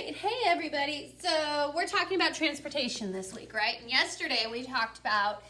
right. Hey, everybody. So we're talking about transportation this week, right? And yesterday we talked about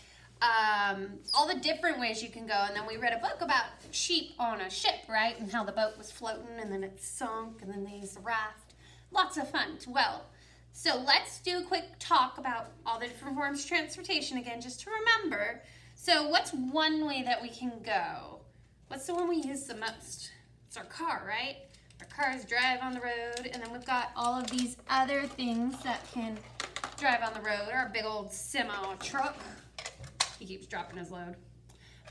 all the different ways you can go. And then we read a book about sheep on a ship, right? And how the boat was floating and then it sunk and then they used the raft. Lots of fun. Well, so let's do a quick talk about all the different forms of transportation again, just to remember. So what's one way that we can go? What's the one we use the most? It's our car, right? Our cars drive on the road, and then we've got all of these other things that can drive on the road. Our big old semi truck. He keeps dropping his load.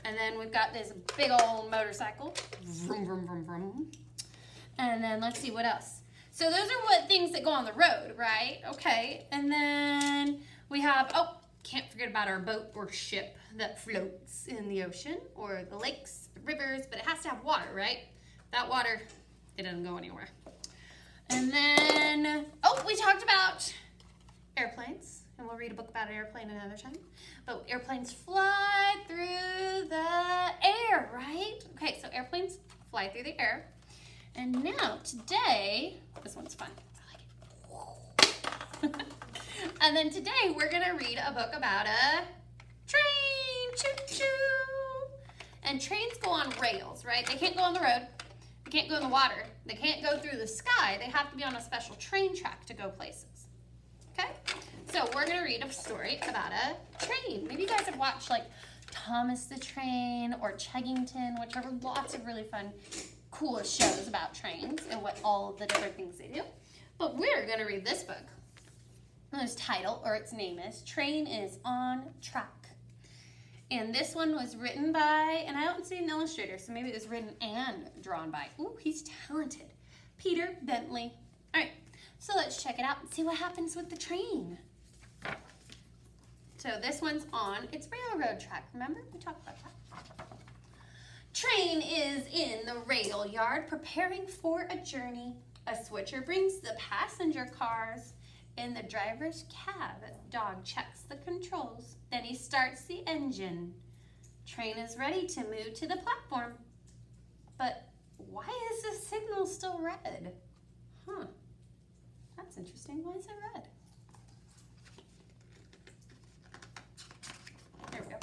And then we've got this big old motorcycle. Vroom, vroom, vroom, vroom. And then let's see what else. So those are what things that go on the road, right? Okay. And then we have, can't forget about our boat or ship that floats in the ocean or the lakes, the rivers, but it has to have water, right? That water, it doesn't go anywhere. And then, we talked about airplanes, and we'll read a book about an airplane another time. But airplanes fly through the air, right? Okay, so airplanes fly through the air. And now, today, this one's fun. I like it. And then today, we're going to read a book about a train. Choo-choo. And trains go on rails, right? They can't go on the road. They can't go in the water. They can't go through the sky. They have to be on a special train track to go places. Okay? So we're going to read a story about a train. Maybe you guys have watched like Thomas the Train or Chuggington, which are lots of really fun, cool shows about trains and what all of the different things they do. But we're going to read this book. Its title, or its name is, Train is on Track. And this one was written by, and I don't see an illustrator, so maybe it was written and drawn by, he's talented, Peter Bentley. All right, so let's check it out and see what happens with the train. So this one's on its railroad track. Remember? We talked about that. Train is in the rail yard preparing for a journey. A switcher brings the passenger cars. In the driver's cab, Dog checks the controls. Then he starts the engine. Train is ready to move to the platform. But why is the signal still red? That's interesting. Why is it red? There we go.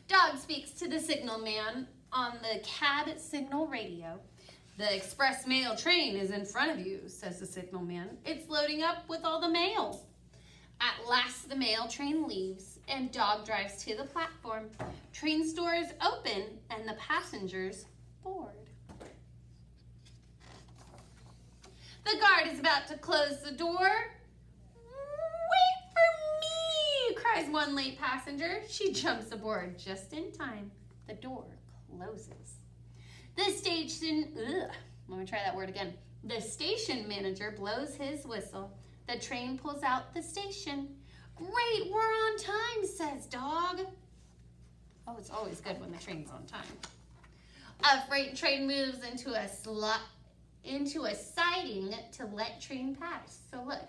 Dog speaks to the signal man on the cab signal radio. The express mail train is in front of you, says the signal man. It's loading up with all the mail. At last, the mail train leaves, and Dog drives to the platform. Train doors open, and the passengers board. The guard is about to close the door. Wait for me, cries one late passenger. She jumps aboard just in time. The door closes. The station manager blows his whistle. The train pulls out the station. Great, we're on time, says Dog. It's always good when the train's on time. A freight train moves into a siding to let train pass. So look,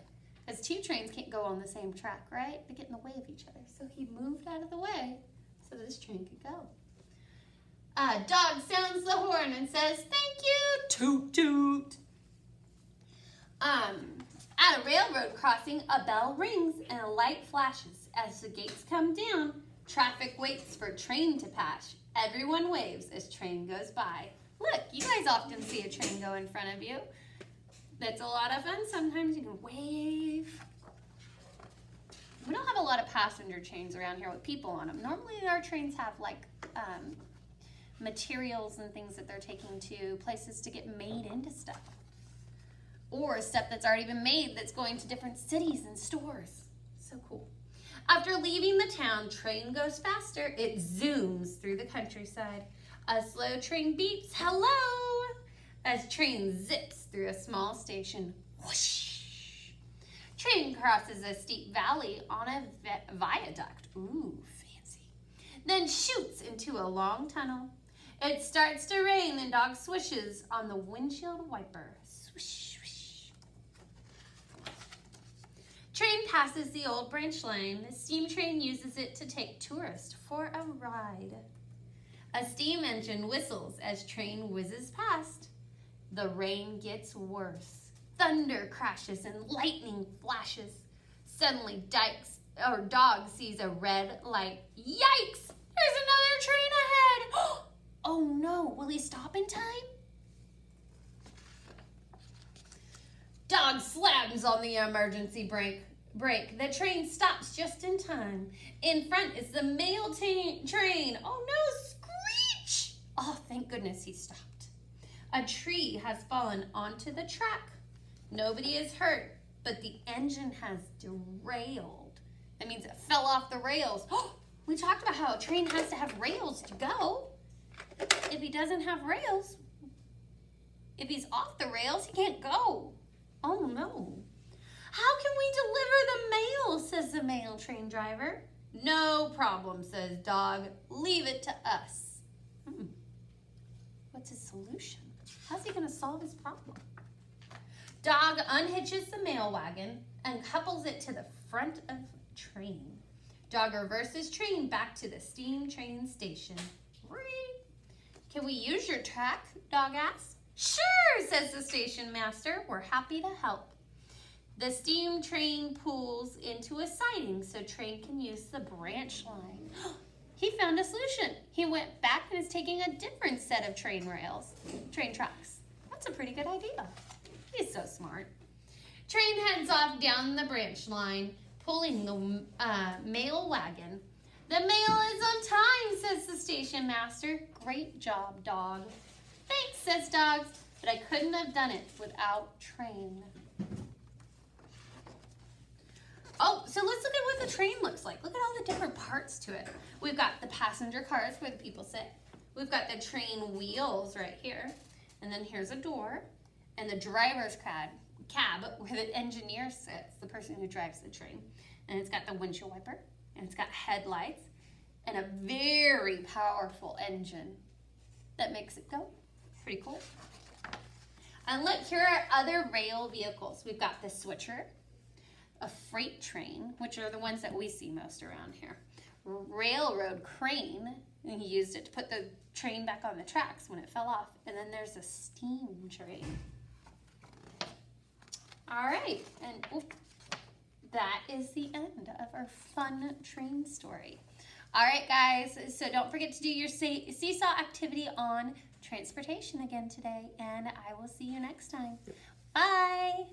as two trains can't go on the same track, right? They get in the way of each other. So he moved out of the way so this train could go. Dog sounds the horn and says, "Thank you, toot toot." At a railroad crossing, a bell rings and a light flashes. As the gates come down, traffic waits for train to pass. Everyone waves as train goes by. Look, you guys often see a train go in front of you. That's a lot of fun. Sometimes you can wave. We don't have a lot of passenger trains around here with people on them. Normally our trains have like materials and things that they're taking to places to get made into stuff. Or stuff that's already been made that's going to different cities and stores. So cool. After leaving the town, train goes faster. It zooms through the countryside. A slow train beeps, hello, as train zips through a small station. Whoosh. Train crosses a steep valley on a viaduct. Ooh, fancy. Then shoots into a long tunnel. It starts to rain and Dog swishes on the windshield wiper. Swish, swish. Train passes the old branch line. The steam train uses it to take tourists for a ride. A steam engine whistles as train whizzes past. The rain gets worse. Thunder crashes and lightning flashes. Suddenly, Dog sees a red light. Yikes! There's another train ahead! Oh no, will he stop in time? Dog slams on the emergency brake. The train stops just in time. In front is the mail train. Oh no, screech! Oh, thank goodness he stopped. A tree has fallen onto the track. Nobody is hurt, but the engine has derailed. That means it fell off the rails. We talked about how a train has to have rails to go. If he doesn't have rails, if he's off the rails, he can't go. Oh no. How can we deliver the mail, says the mail train driver. No problem, says Dog. Leave it to us. What's his solution? How's he going to solve his problem? Dog unhitches the mail wagon and couples it to the front of train. Dog reverses train back to the steam train station. Can we use your track? Dog asks. Sure, says the station master. We're happy to help. The steam train pulls into a siding so train can use the branch line. He found a solution. He went back and is taking a different set of train tracks. That's a pretty good idea. He's so smart. Train heads off down the branch line, pulling the mail wagon. The mail is on time, says the station master. Great job, Dog. Thanks, says Dog, but I couldn't have done it without train. Oh, so let's look at what the train looks like. Look at all the different parts to it. We've got the passenger cars where the people sit. We've got the train wheels right here. And then here's a door. And the driver's cab where the engineer sits, the person who drives the train. And it's got the windshield wiper. And it's got headlights. And a very powerful engine that makes it go. Pretty cool. And look, here are other rail vehicles. We've got the switcher, a freight train, which are the ones that we see most around here. Railroad crane, and he used it to put the train back on the tracks when it fell off. And then there's a steam train. All right, and that is the end of our fun train story. All right, guys, so don't forget to do your seesaw activity on transportation again today, and I will see you next time. Bye.